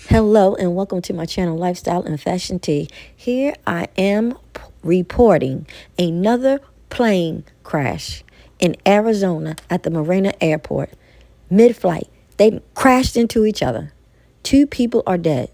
Hello and welcome to my channel, Lifestyle and Fashion Tea. Here I am reporting another plane crash in Arizona at the Marina Airport. Mid-flight, they crashed into each other. 2 people are dead.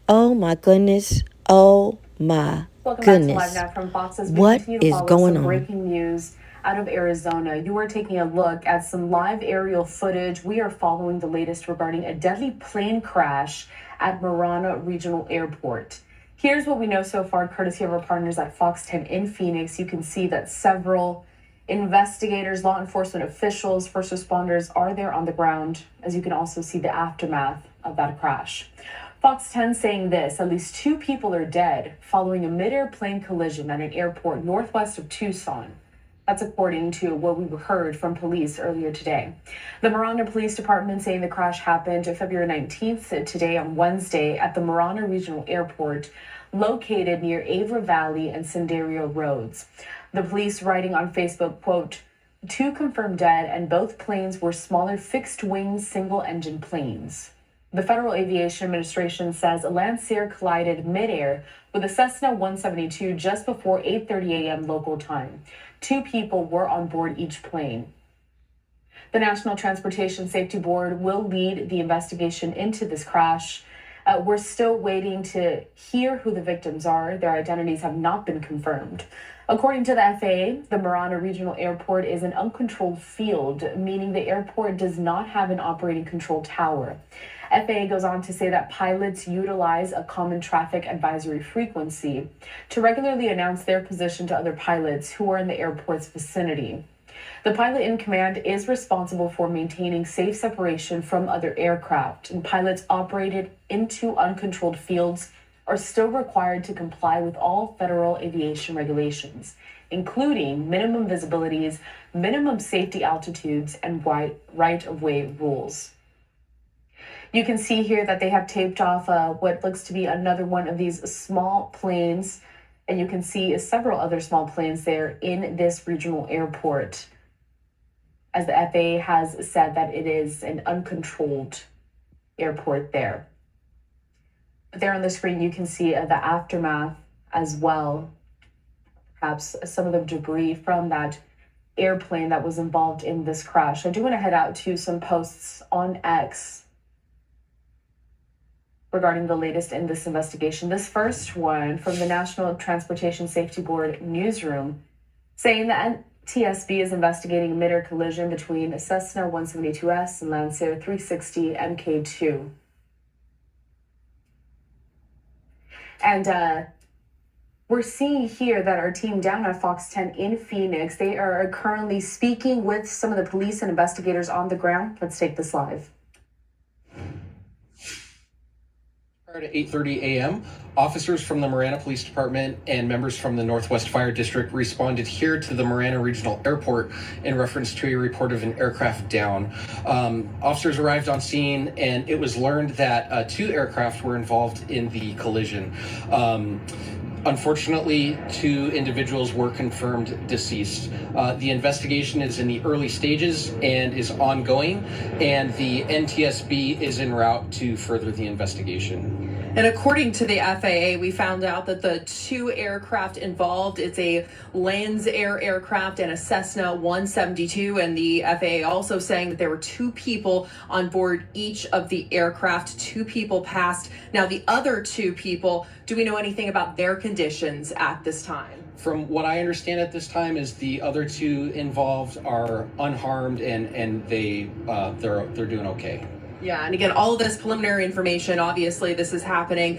Oh my goodness. Oh my Welcome back to Live goodness. Now from Fox as we What continue to is follow going some on? breaking news out of Arizona. You are taking a look at some live aerial footage. We are following the latest regarding a deadly plane crash at Marana Regional Airport. Here's what we know so far, courtesy of our partners at Fox 10 in Phoenix. You can see that several investigators, law enforcement officials, first responders are there on the ground, as you can also see the aftermath of that crash. Fox 10 saying this: at least 2 people are dead following a mid-air plane collision at an airport northwest of Tucson. That's according to what we heard from police earlier today. The Marana Police Department saying the crash happened February 19th, today on Wednesday, at the Marana Regional Airport, located near Avra Valley and Senderio Roads. The police writing on Facebook, quote, 2 confirmed dead, and both planes were smaller fixed-wing single-engine planes. The Federal Aviation Administration says a Lancer collided midair with a Cessna 172 just before 8:30 a.m. local time. 2 people were on board each plane. The National Transportation Safety Board will lead the investigation into this crash. We're still waiting to hear who the victims are. Their identities have not been confirmed. According to the FAA, the Marana Regional Airport is an uncontrolled field, meaning the airport does not have an operating control tower. FAA goes on to say that pilots utilize a common traffic advisory frequency to regularly announce their position to other pilots who are in the airport's vicinity. The pilot in command is responsible for maintaining safe separation from other aircraft, and pilots operated into uncontrolled fields are still required to comply with all federal aviation regulations, including minimum visibilities, minimum safety altitudes, and right-of-way rules. You can see here that they have taped off what looks to be another one of these small planes, and you can see several other small planes there in this regional airport, as the FAA has said that it is an uncontrolled airport there. But there on the screen, you can see the aftermath as well, perhaps some of the debris from that airplane that was involved in this crash. I do want to head out to some posts on X regarding the latest in this investigation. This first one from the National Transportation Safety Board newsroom, saying that NTSB is investigating a mid-air collision between a Cessna 172S and Lancer 360 Mk2. And we're seeing here that our team down at Fox 10 in Phoenix, they are currently speaking with some of the police and investigators on the ground. Let's take this live. Prior to 8:30 a.m., officers from the Marana Police Department and members from the Northwest Fire District responded here to the Marana Regional Airport in reference to a report of an aircraft down. Officers arrived on scene, and it was learned that 2 aircraft were involved in the collision. Unfortunately, 2 individuals were confirmed deceased. The investigation is in the early stages and is ongoing, and the NTSB is en route to further the investigation. And according to the FAA, we found out that the 2 aircraft involved, it's a Lancer aircraft and a Cessna 172. And the FAA also saying that there were 2 people on board each of the aircraft. 2 people passed. Now, the other 2 people, do we know anything about their conditions at this time? From what I understand at this time is the other 2 involved are unharmed, and they're doing okay. Yeah, and again, all of this preliminary information, obviously this is happening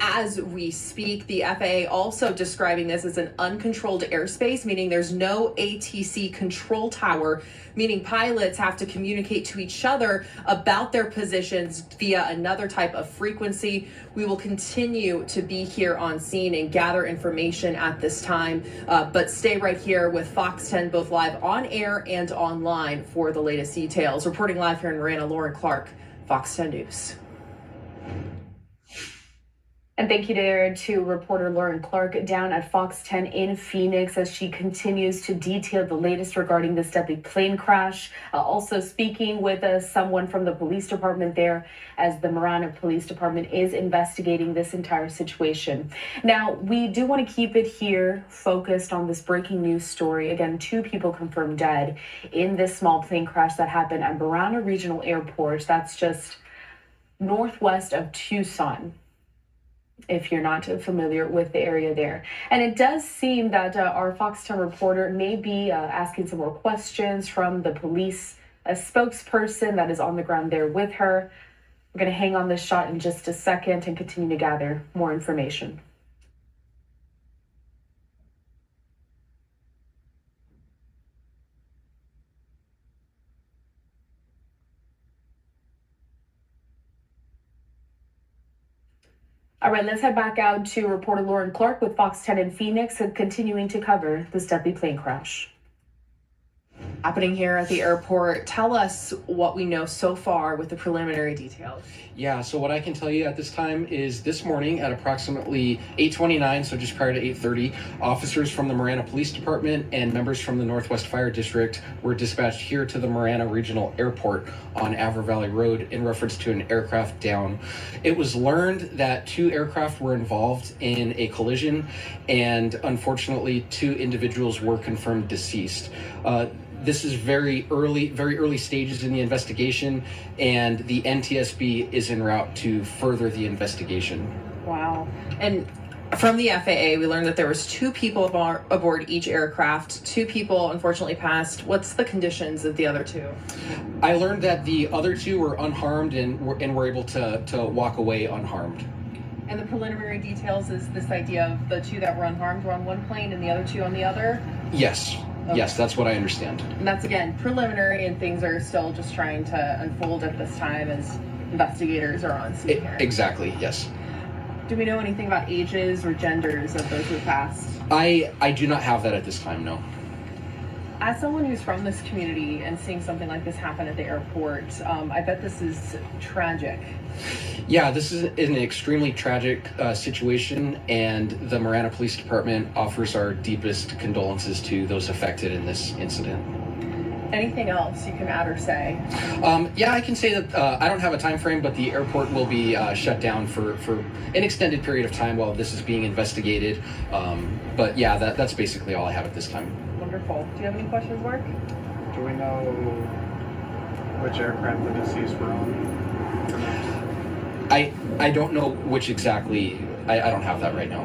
as we speak. The FAA also describing this as an uncontrolled airspace, meaning there's no ATC control tower, meaning pilots have to communicate to each other about their positions via another type of frequency. We will continue to be here on scene and gather information at this time, but stay right here with Fox 10, both live on air and online for the latest details. Reporting live here in Marana, Lauren Clark, Fox 10 News. And thank you there to reporter Lauren Clark down at Fox 10 in Phoenix as she continues to detail the latest regarding this deadly plane crash. Also speaking with someone from the police department there as the Marana Police Department is investigating this entire situation. Now, we do want to keep it here focused on this breaking news story. Again, 2 people confirmed dead in this small plane crash that happened at Marana Regional Airport. That's just northwest of Tucson, if you're not familiar with the area there. And it does seem that our Fox 10 reporter may be asking some more questions from the police, a spokesperson that is on the ground there with her. We're going to hang on this shot in just a second and continue to gather more information. All right, let's head back out to reporter Lauren Clark with Fox 10 in Phoenix and continuing to cover this deadly plane crash. Happening here at the airport. Tell us what we know so far with the preliminary details. Yeah, so what I can tell you at this time is this morning at approximately 8:29, so just prior to 8:30, officers from the Marana Police Department and members from the Northwest Fire District were dispatched here to the Marana Regional Airport on Avra Valley Road in reference to an aircraft down. It was learned that 2 aircraft were involved in a collision, and unfortunately 2 individuals were confirmed deceased. This is very early stages in the investigation, and the NTSB is en route to further the investigation. Wow. And from the FAA, we learned that there was 2 people aboard each aircraft. 2 people unfortunately passed. What's the conditions of the other 2? I learned that the other 2 were unharmed and were able to walk away unharmed. And the preliminary details is this idea of the 2 that were unharmed were on one plane and the other 2 on the other? Yes. Okay. Yes, that's what I understand. And that's, again, preliminary, and things are still just trying to unfold at this time as investigators are on scene here. Exactly, yes. Do we know anything about ages or genders of those who passed? I do not have that at this time, no. As someone who's from this community and seeing something like this happen at the airport, I bet this is tragic. Yeah, this is an extremely tragic situation, and the Marana Police Department offers our deepest condolences to those affected in this incident. Anything else you can add or say? Yeah, I can say that I don't have a time frame, but the airport will be shut down for an extended period of time while this is being investigated. But yeah, that's basically all I have at this time. Wonderful. Do you have any questions, Mark? Do we know which aircraft the deceased were on? I don't know which exactly. I don't have that right now.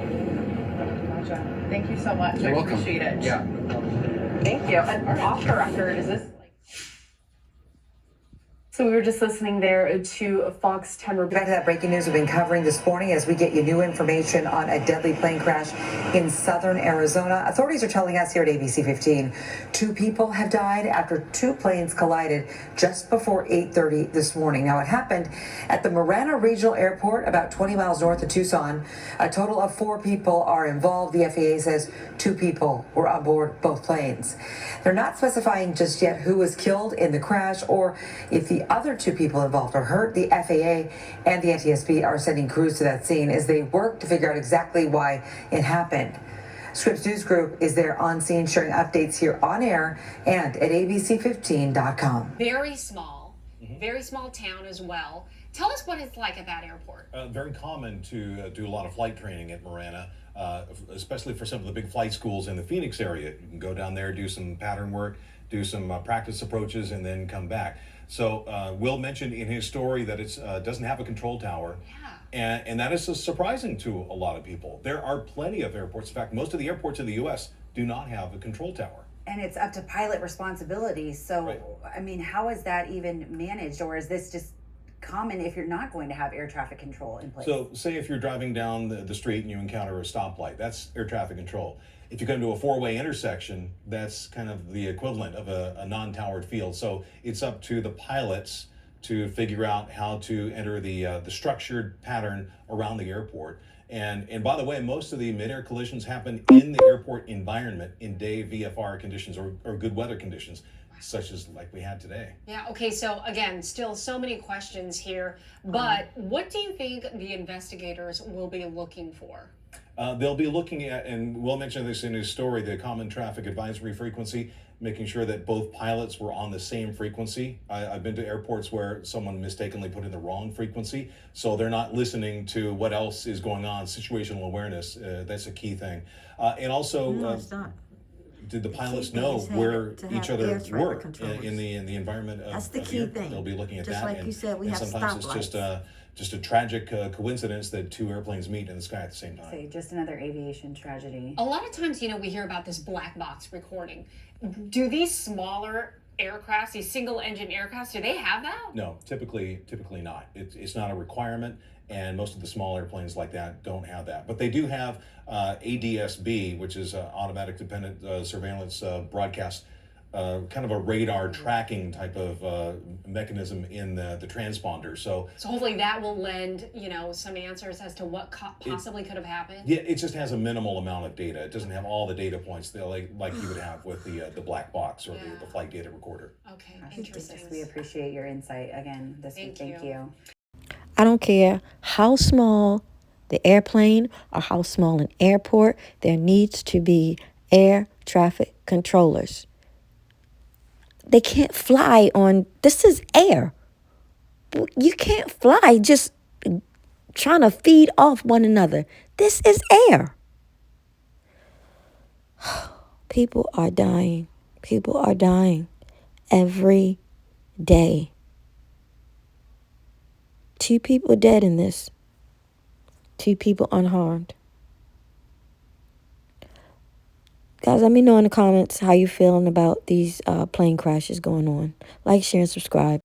Gotcha. Thank you so much. You're welcome. Appreciate it. Yeah. Thank you. And off the record, is this So we were just listening there to Fox 10. Back to that breaking news we've been covering this morning as we get you new information on a deadly plane crash in southern Arizona. Authorities are telling us here at ABC 15, 2 people have died after 2 planes collided just before 8:30 this morning. Now, it happened at the Marana Regional Airport, about 20 miles north of Tucson. A total of 4 people are involved. The FAA says 2 people were on board both planes. They're not specifying just yet who was killed in the crash or if the other 2 people involved are hurt. The FAA and the NTSB are sending crews to that scene as they work to figure out exactly why it happened. Scripps News Group is there on scene sharing updates here on air and at abc15.com. Very small town as well. Tell us what it's like at that airport. Very common to do a lot of flight training at Marana, especially for some of the big flight schools in the Phoenix area. You can go down there, do some pattern work, do some practice approaches, and then come back. So Will mentioned in his story that it doesn't have a control tower. Yeah. And that is surprising to a lot of people. There are plenty of airports. In fact, most of the airports in the U.S. do not have a control tower. And it's up to pilot responsibility. So, Right. I mean, how is that even managed? Or is this just common if you're not going to have air traffic control in place? So say if you're driving down the street and you encounter a stoplight, that's air traffic control. If you come to a 4-way intersection, that's kind of the equivalent of a non-towered field. So it's up to the pilots to figure out how to enter the structured pattern around the airport. And by the way, most of the mid-air collisions happen in the airport environment in day VFR conditions or good weather conditions. such as like we had today. Yeah, okay, so again, still so many questions here, but what do you think the investigators will be looking for? They'll be looking at, and we'll mention this in his story, the common traffic advisory frequency, making sure that both pilots were on the same frequency. I've been to airports where someone mistakenly put in the wrong frequency, so they're not listening to what else is going on. Situational awareness, that's a key thing. And also, No, it's not. did the pilots key thing know is where to have each air other traffic were controllers. in the environment of That's the of key Europe? thing. They'll be looking at Just that. like you said, we and have sometimes it's stoplights. just a tragic coincidence that two airplanes meet in the sky at the same time. Say just another aviation tragedy. A lot of times, we hear about this black box recording. Do these smaller aircrafts, these single engine aircrafts, do they have that? No, typically not. It's not a requirement, and most of the small airplanes like that don't have that. But they do have ADS-B, which is automatic dependent surveillance broadcast, kind of a radar tracking type of mechanism in the transponder. So hopefully that will lend, some answers as to what possibly could have happened. yeah, it just has a minimal amount of data. It doesn't have all the data points that like you would have with the black box or the flight data recorder. Okay, Gosh, interesting. we appreciate your insight again this week. Thank you. I don't care how small the airplane or how small an airport, there needs to be air traffic controllers. They can't fly on, this is air. You can't fly just trying to feed off one another. This is air. People are dying. People are dying every day. 2 people dead in this. 2 people unharmed. Guys, let me know in the comments how you're feeling about these plane crashes going on. Like, share, and subscribe.